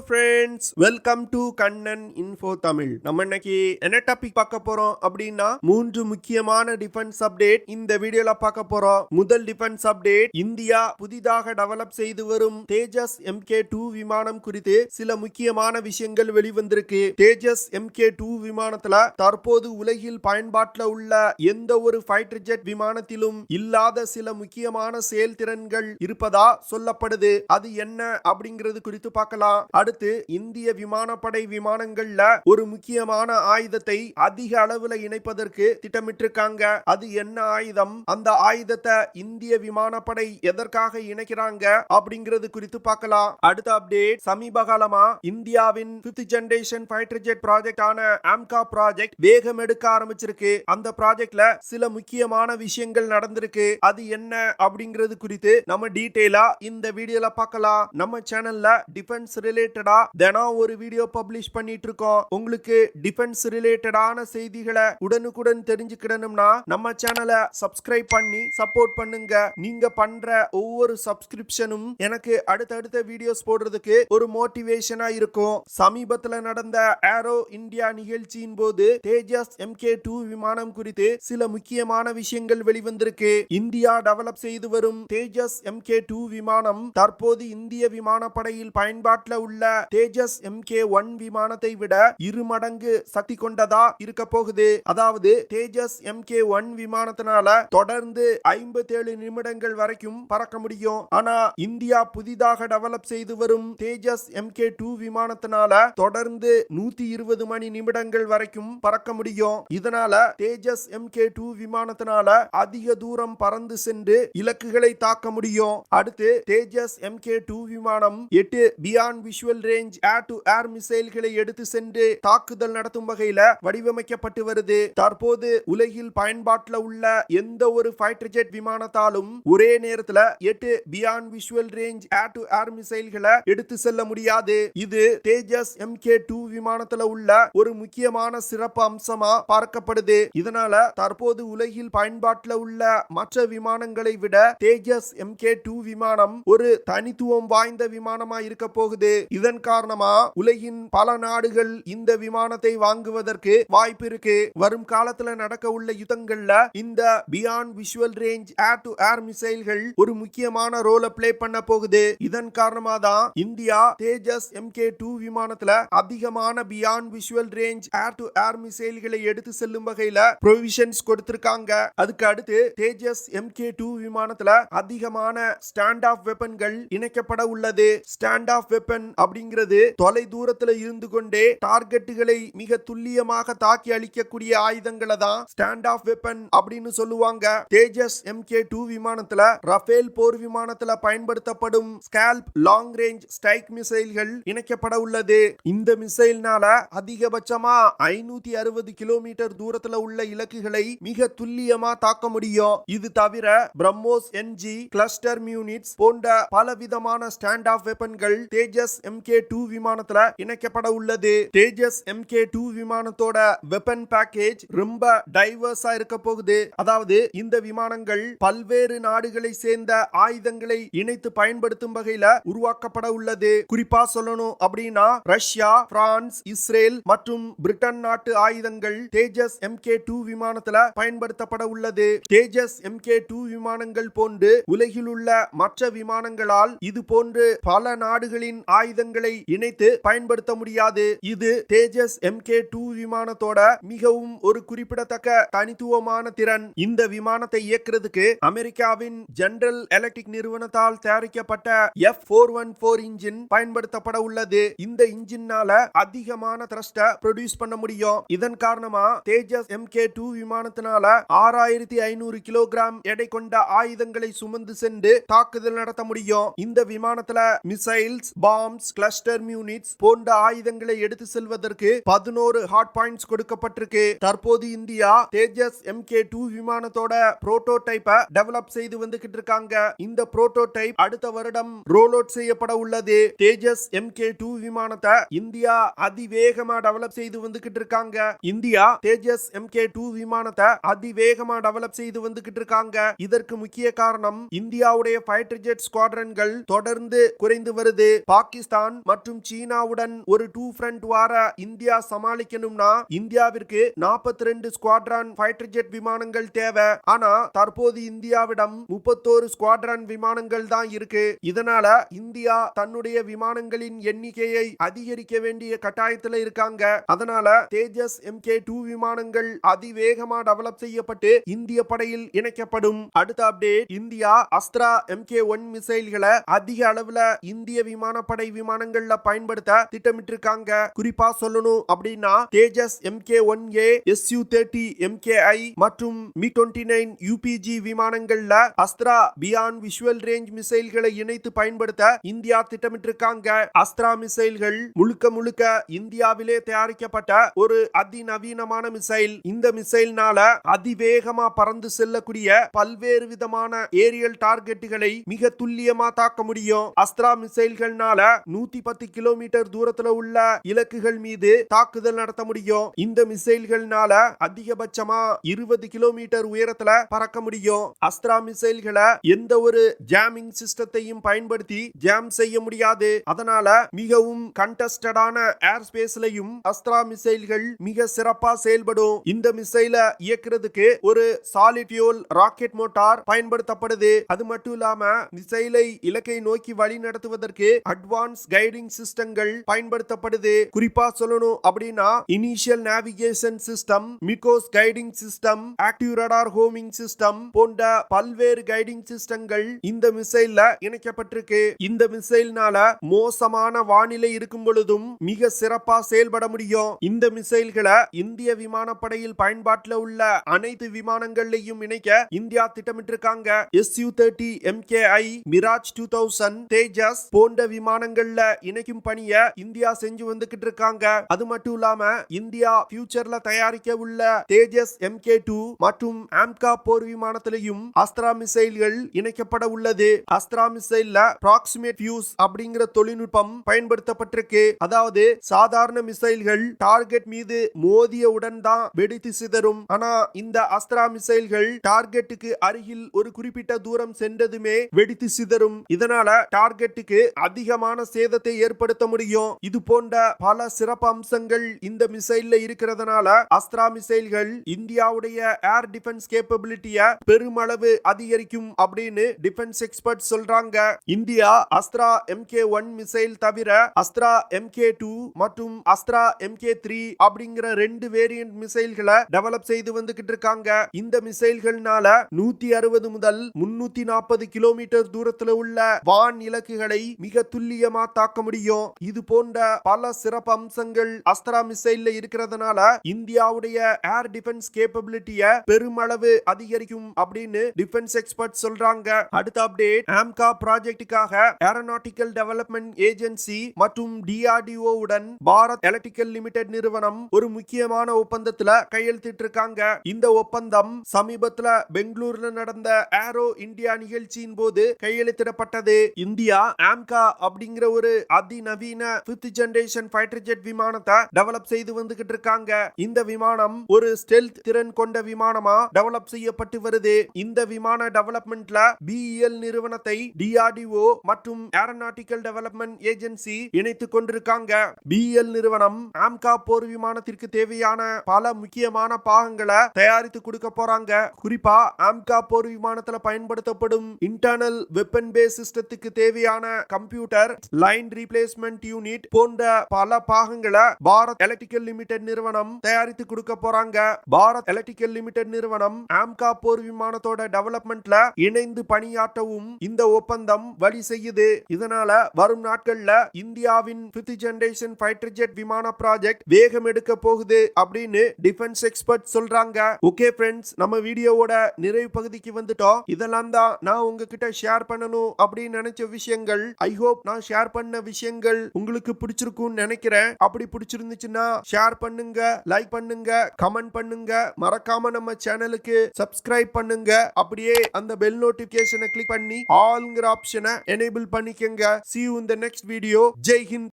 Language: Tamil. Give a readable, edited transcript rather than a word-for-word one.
Friends, welcome to Kannan info Tamil. நம்ம இன்னைக்கு என்ன டாபிக் பார்க்க போறோம் அப்படின்னா, 3 முக்கியமான டிஃபென்ஸ் அப்டேட் இந்த வீடியோல பார்க்க போறோம். முதல் டிஃபென்ஸ் அப்டேட், இந்தியா புதிதாக டெவலப் செய்து வரும் தேஜஸ் mk2 விமானம் குறித்து சில முக்கியமான விஷயங்கள் வெளிவந்திருக்கு. தேஜஸ் mk2 விமானத்துல தற்போது உலகில் பயன்பாட்டில் உள்ள எந்த ஒரு ஃபைட்டர் ஜெட் விமானத்திலும் இல்லாத சில முக்கியமான செயல்திறன்கள் இருப்பதா சொல்லப்படுது. அது என்ன அப்படிங்கிறது குறித்து பார்க்கலாம். அடுத்து, இந்திய விமானப்படை விமானங்கள்ல ஒரு முக்கியமான ஆயுதத்தை அதிக அளவுல இணைப்பதற்கு திட்டமிட்டிருக்காங்க. அது என்ன ஆயுதம், அந்த ஆயுதத்தை இந்திய விமானப்படை எதற்காக இணைக்கிறாங்க அப்படிங்கிறது குறித்து பார்க்கலாம். அடுத்த அப்டேட், சமீப காலமா இந்தியாவின் 5th generation fighter jet project ஆன mk ப்ராஜெக்ட் வேகம் எடுக்க ஆரம்பிச்சிருக்கு. அந்த ப்ராஜெக்ட்ல சில முக்கியமான விஷயங்கள் நடந்திருக்கு. அது என்ன அப்படிங்கிறது குறித்து நம்ம டீடைலா இந்த வீடியோல பார்க்கலாம். நம்ம சேனல்ல டிஃபென்ஸ் ரிலேட்டடா தினம் ஒரு வீடியோ பப்ளிஷ் பண்ணிட்டு இருக்கோம். உங்களுக்கு டிஃபென்ஸ் ரிலேட்டடான செய்திகளை உடனுக்குடன் தெரிஞ்சுக்கிடணும்னா நம்ம சேனலை சப்ஸ்கிரைப் பண்ணி சப்போர்ட் பண்ணுங்க. நீங்க பண்ற ஒவ்வொரு சப்ஸ்கிரிப்ஷனும் எனக்கு அடுத்தடுத்த வீடியோஸ் போடுறதுக்கு ஒரு மோட்டிவேஷனா இருக்கும். சமீபத்துல நடந்த ஏரோ இந்தியா நிகழ்ச்சியின் போது தேஜஸ் mk2 விமானம் குறித்து சில முக்கியமான விஷயங்கள் வெளிவந்திருக்கு. இந்தியா டெவலப் செய்து வரும் தேஜஸ் mk2 விமானம் தற்போது இந்திய விமானப்படையில் பயன்பாட்டில் உள்ள தேஜஸ் mk1 விமானத்தை விட 2 மடங்கு சக்தி கொண்டதா இருக்க போகுது. அதாவது தேஜஸ் mk1 விமானத்தினால தொடர்ந்து 57 நிமிடங்கள் வரைக்கும் பறக்க முடியும். ஆனா இந்தியா புதிதாக டெவலப் செய்து வரும் தேஜஸ் mk2 விமானத்தினால தொடர்ந்து 120 மணி நிமிடங்கள் வரைக்கும் பறக்க முடியும். இதனால தேஜஸ் mk2 விமானத்தினால அதிக தூரம் பறந்து சென்று இலக்குகளை தாக்க முடியும். அடுத்து, தேஜஸ் mk2 விமானம் 8 beyond visual range air to air மிசைல்களை எடுத்து சென்று தாக்குதல் நடத்தும் வகையில வடிவமைக்கப்பட்டு வருது. தற்போது உலகில் பயன்பாட்டில் உள்ள எந்த ஒரு ஃபைட்டர் ஜெட் விமானத்தாலும் ஒரே நேரத்தில் 8 beyond visual range air to air மிசைல்களை எடுத்து செல்ல முடியாது. இது தேஜஸ் mk2 விமானத்துல உள்ள ஒரு முக்கியமான சிறப்பு அம்சமா பார்க்கப்படுது. இதனால தற்போது உலகில் பயன்பாட்டில் உள்ள மற்ற விமானங்களை விட தேஜஸ் mk2 விமானம் ஒரு தனித்துவம் வாய்ந்த விமானமா இருக்க போகுது. இதன் காரணமா உலகின் பல நாடுகள் இந்த விமானத்தை வாங்குவதற்கு வாய்ப்பு இருக்கு. வரும் காலத்துல நடக்க உள்ள யுத்தங்கள்ல இந்த beyond visual range air to air மிசைல்கள் ஒரு முக்கியமான ரோலை பிளே பண்ண போகுது. இதன் காரணமா தான் இந்தியா தேஜஸ் mk2 விமானத்துல அதிகமான beyond visual range air to air மிசைல்களை எடுத்து செல்லும் வகையில ப்ரொவிஷன்ஸ் கொடுத்திருக்காங்க. அதுக்கு அடுத்து தேஜஸ் mk2 விமானத்துல அதிகமான ஸ்டாண்ட் ஆஃப் வெப்பன்கள் இணைக்கப்பட உள்ளது. ஸ்டாண்ட் ஆஃப் வெப்பன் அப்படிங்கிறது தொலை தூரத்துல இருந்து கொண்டே டார்கெட்டுகளை மிக துல்லியமாக தாக்கி அழிக்கக்கூடிய ஆயுதங்களை தான் ஸ்டாண்ட் ஆஃப் வெப்பன் அப்படின்னு சொல்லுவாங்க. தேஜஸ் mk2 விமானத்துல ரஃபேல் போர் விமானத்துல பயன்படுத்தப்படும் ஸ்கால்ப் லாங் ரேஞ்ச் ஸ்ட்ரைக் மிசைல்கள் இணைக்கப்பட உள்ளது. இந்த மிசைல்னால அதிகபட்சமா 560 கிலோமீட்டர் தூரத்துல உள்ள இலக்குகளை மிக துல்லியமா தாக்க முடியும். இது தவிர பிரம்மோஸ் NG கிளஸ்டர் யூனிட்ஸ் போன்ற பலவிதமான ஸ்டாண்ட் ஆஃப் வெப்பன்கள் தேஜஸ் mk2 விமானத்துல இணைக்கப்பட உள்ளது. தேஜஸ் mk2 விமானத்தோட வெப்பன் பேக்கேஜ் ரொம்ப டைவர்ஸா இருக்க போகுது. அதாவது இந்த விமானங்கள் பல்வேறு நாடுகளை சேர்ந்த ஆயுதங்களை இணைத்து பயன்படுத்தும் வகையில உருவாக்கப்பட உள்ளது. குறிப்பா சொல்லணும் அப்படின்னா ரஷ்யா, பிரான்ஸ், இஸ்ரேல் மற்றும் பிரிட்டன் நாட்டு ஆயுதங்கள் தேஜஸ் mk2 விமானத்துல பயன்படுத்தப்பட உள்ளது. தேஜஸ் mk2 விமானங்கள் போன்று உலகில் உள்ள மற்ற விமானங்களால் இது போன்று பல நாடுகளின் ஆயுதங்களை இணைத்து பயன்படுத்த முடியாது. இது தேஜஸ் mk2 விமானத்தோட மிகவும் ஒரு குறிப்பிடத்தக்க தனித்துவமான திறன். இந்த விமானத்தை இயக்குறதுக்கு அமெரிக்காவின் ஜெனரல் எலக்ட்ரிக் நிறுவனத்தால் தயாரிக்கப்பட்ட F414 இன்ஜின் பயன்படுத்தப்பட உள்ளது. இந்த இன்ஜினால அதிகமான த்ரஸ்ட ப்ரொடியூஸ் பண்ண முடியும். இதன் காரணமா தேஜஸ் mk2 விமானத்தினால 6500 கிலோகிராம் எடை கொண்ட ஆயுதங்களை சுமந்து சென்று தாக்குதல் நடத்த முடியும். இந்த விமானத்துல மிசைல்ஸ், பாம்ஸ், கிளஸ்டர் யூனிட்ஸ் போன்ற ஆயுதங்களை எடுத்து செல்வதற்கு 11 ஹாட் பாயிண்ட்ஸ் கொடுக்கப்பட்டிருக்கு. தற்போது இந்தியா தேஜஸ் mk2 விமானத்தோட புரோட்டோடைப்பை டெவலப் செய்து வந்துகிட்டு இருக்காங்க. இந்த புரோட்டோடைப் அடுத்த வருடம் ரோல் அவுட் செய்யப்பட உள்ளது. தேஜஸ் mk2 விமானத்தை இந்தியா அதிவேகமா டெவலப் செய்து வந்துகிட்டு இருக்காங்க. இந்தியா தேஜஸ் mk2 விமானத்தை அதிவேகமா டெவலப் செய்து வந்துகிட்டு இருக்காங்க. இதற்கு முக்கிய காரணம் இந்தியாவுடைய ஃபைட்டர் ஜெட் ஸ்குவாட்ரன்கள் தொடர்ந்து குறைந்து வருது. பாகிஸ்தான் மற்றும் சீனாவுடன் ஒரு 2 ஃப்ரண்ட் வார இந்தியா சமாளிக்கணும்னா இந்தியாவிற்கு 42 ஸ்குவாட்ரான் ஃபைட்டர் ஜெட் விமானங்கள் தேவை. ஆனா தற்போது இந்தியாவிடம் 31 ஸ்குவாட்ரான் விமானங்கள் தான் இருக்கு. இதனால இந்தியா தன்னுடைய விமானங்களின் எண்ணிக்கையை அதிகரிக்க வேண்டிய கட்டாயத்துல இருக்காங்க. அதனால தேஜஸ் mk2 விமானங்கள் அதிவேகமா டெவலப் செய்யப்பட்டு இந்திய படையில் இணைக்கப்படும். அடுத்த அப்டேட், இந்தியா அஸ்த்ரா mk1 மிசைல்களை அதிக அளவுல இந்திய விமானப்படை விமானங்கள்ல பயன்படுத்த திட்டமிட்டிருக்காங்க. குறிப்பா சொல்லணும் அப்படின்னா தேஜஸ் mk1A, Su-30 mki மற்றும் mk29 UPG விமானங்கள்ல அஸ்த்ரா பியாண்ட் விஷுவல் ரேஞ்ச் மிசைல்களை இணைத்து பயன்படுத்த இந்தியா திட்டமிட்டிருக்காங்க. அஸ்த்ரா மிசைல்கள் முழுக்க முழுக்க இந்தியாவிலே தயாரிக்கப்பட்ட ஒரு அதிநவீனமான மிசைல். இந்த மிசைல்னால அதிவேகமா பறந்து செல்லக்கூடிய பல்வேறு விதமான ஏரியல் டார்கெட்டுகளை மிக துல்லியமா தாக்க முடியும். அஸ்த்ரா மிசைல்கள்னால 110 கிலோமீட்டர் தூரத்துல உள்ள இலக்குகள் மீது தாக்குதல் நடத்த முடியும். இந்த மிசைல்கள்னால அதிகபட்சமா 20 கிலோமீட்டர் உயரத்துல பறக்க முடியும். அஸ்த்ரா மிசைல்களை எந்த ஒரு ஜாமிங் சிஸ்டத்தையும் பயன்படுத்தி ஜாம் செய்ய முடியாது. அதனால மிகவும் கண்டஸ்டடான ஏர் ஸ்பேஸ்லயும் அஸ்த்ரா மிசைல்கள் மிக சிறப்பா செயல்படும். இந்த மிசைல இயக்குறதுக்கு ஒரு சாலிட் ஃபியூல் ராக்கெட் மோட்டார் பயன்படுத்தப்படுது. அது மட்டும் இல்லாம மிசைலை இலக்கை நோக்கி வழி நடத்துவதற்கு அட்வான்ஸ் கைடிங் சிஸ்டங்கள் பயன்படுத்தப்படுது. குறிப்பா சொல்லணும் அப்படின்னா இனிஷியல் நேவிகேஷன் சிஸ்டம், மிகோஸ் guiding system, active radar homing system போன்ற பல்வேறு கைடிங் சிஸ்டங்கள் இந்த மிசைல்ல இணைக்கப்பட்டிருக்கு. இந்த மிசைல்னால மோசமான வானிலை இருக்கும் பொழுதும் மிக சிறப்பா செயல்பட முடியும். இந்த மிசைல்களை இந்திய விமானப்படையில் பயன்பாட்டில் உள்ள அனைத்து விமானங்களையும் இணைக்க இந்தியா திட்டமிட்டிருக்காங்க. Su-30 mki, மிராஜ் 2000, தேஜஸ் போன்ற விமானங்கள்ல இணைக்கும் பணியை இந்தியா செஞ்சு வந்துகிட்டு இருக்காங்க. அது மட்டும் இல்லாம இந்தியா ஃபியூச்சர்ல தயாரிக்க உள்ள தேஜஸ் mk2 மற்றும் ஆம்கா போர் விமானத்திலையும் அஸ்த்ரா மிசைல்கள் இணைக்கப்பட உள்ளது. அஸ்த்ரா மிசைல்ல ப்ராக்சிமேட் ஃபியூஸ் அப்படிங்கிற தொழில்நுட்பம் பயன்படுத்தப்பட்டிருக்கு. அதாவது சாதாரண மிசைல்கள் டார்கெட் மீது மோதியவுடன் தான் வெடித்து சிதறும். ஆனா இந்த அஸ்த்ரா மிசைல்கள் டார்கெட்டுக்கு அருகில் ஒரு குறிப்பிட்ட தூரம் சென்றதுமே வெடித்து சிதறும். இதனால டார்கெட்டுக்கு அதிகமான சேதத்தை ஏற்படுத்த முடியும். இது போன்ற பல சிறப்பு அம்சங்கள் இந்த மிசைல்ல இருக்கிறதுனால அஸ்த்ரா மிசைல்கள் இந்தியாவுடைய ஏர் டிஃபென்ஸ் கேப்பபிலிட்டிய பெருமளவு அதிகரிக்கும் அப்படின்னு டிஃபென்ஸ் எக்ஸ்பர்ட் சொல்றாங்க. இந்தியா அஸ்த்ரா mk1 மிசைல் தவிர அஸ்த்ரா mk2 மற்றும் அஸ்த்ரா mk3 அப்படிங்கிற 2 வேரியன்ட் மிசைல்களை டெவலப் செய்து வந்துகிட்டு இருக்காங்க. இந்த மிசைல்கள்னால 160 முதல் 340 கிலோமீட்டர் தூரத்துல உள்ள வான் இலக்குகளை மிக துல்லியமா தாக்க முடியும். இது போன்ற பல சிறப்பு அம்சங்கள் அஸ்த்ரா மிசைல்ல இருக்கிறதுனால இந்தியாவுடைய ஏர் டிஃபென்ஸ் கேப்பபிலிட்டிய பெருமளவு அதிகரிக்கும் அப்படின்னு டிஃபென்ஸ் எக்ஸ்பர்ட் சொல்றாங்க. அடுத்த அப்டேட், ஆம்கா ப்ராஜெக்டுக்காக ஏரோநாட்டிக்கல் டெவலப்மெண்ட் ஏஜென்சி மற்றும் DRDO உடன் பாரத் எலக்ட்ரிக்கல் லிமிடெட் நிறுவனம் ஒரு முக்கியமான ஒப்பந்தத்துல கையெழுத்திட்டு இருக்காங்க. இந்த ஒப்பந்தம் சமீபத்துல பெங்களூர்ல நடந்த ஏரோ இந்தியா நிகழ்ச்சியின் போது கையெழுத்திடப்பட்டது. இந்தியா ஆம்கா அப்படிங்கிற ஒரு அதிநவீன 5th ஜெனரேஷன் ஃபைட்டர் ஜெட் விமானத்தை டெவலப் செய்து வந்துகிட்டு இருக்காங்க. இந்த விமானம் ஒரு ஸ்டெல்த் திறன் கொண்ட விமானமா டெவலப் செய்யப்பட்டு வருது. இந்த விமான டெவலப்மெண்ட்ல BEL நிறுவனத்தை DRDO மற்றும் ஏரோநாட்டிக்கல் டெவலப்மெண்ட் ஏஜென்சி இணைத்துக் கொண்டிருக்காங்க. BEL நிறுவனம் ஆம்கா போர் விமானத்திற்கு தேவையான பல முக்கியமான பாகங்களை தயாரித்து கொடுக்க போறாங்க. குறிப்பா ஆம்கா போர் விமானத்துல பயன்படுத்தப்படும் இன்டர்னல் வெப்பன் பேஸ் சிஸ்டத்துக்கு தேவையான கம்ப்யூட்டர், லைன் ரீப்ளேஸ்மெண்ட் யூனிட் போன்ற பல பாகங்களை பாரத் எலக்ட்ரிக்கல் லிமிடெட் நிறுவனம் தயாரித்து கொடுக்க போறாங்க. பாரத் எலக்ட்ரிக்கல் லிமிடெட் நிறுவனம் ஆம்கா போர் விமானத்தோட டெவலப்மெண்ட்ல இணைந்து பணியாற்றவும் இந்த ஒப்பந்தம் வழி செய்யுது. இதனால வரும் நாட்கள்ல இந்தியாவின் 5th ஜெனரேஷன் ஃபைட்டர் ஜெட் விமான ப்ராஜெக்ட் வேகம் எடுக்க போகுது அப்படின்னு டிஃபென்ஸ் எக்ஸ்பர்ட் சொல்றாங்க. ஓகே ஃப்ரெண்ட்ஸ், நம்ம வீடியோவோட நிறைவு பகுதிக்கு வந்துட்டோம். இதெல்லாம் தான் நான் உங்ககிட்ட ஷேர் பண்ணணும் அப்படின்னு நினைச்ச விஷயங்கள். ஐ ஹோப் நான் ஷேர் பண்ண விஷயங்கள் உங்களுக்கு பிடிச்சிருக்கும்னு நினைக்கிறேன். அப்படி பிடிச்சிருந்துச்சுன்னா ஷேர் பண்ணுங்க, லைக் பண்ணுங்க, கமெண்ட் பண்ணுங்க, மறக்காம நம்ம சேனலுக்கு சப்ஸ்கிரைப் பண்ணுங்க. அப்படியே அந்த பெல் நோட்டிபிகேஷனை கிளிக் பண்ணி ஆல்ங்கிற ஆப்ஷனை எனேபிள் பண்ணிக்கங்க. See you in the next video. Jai Hind.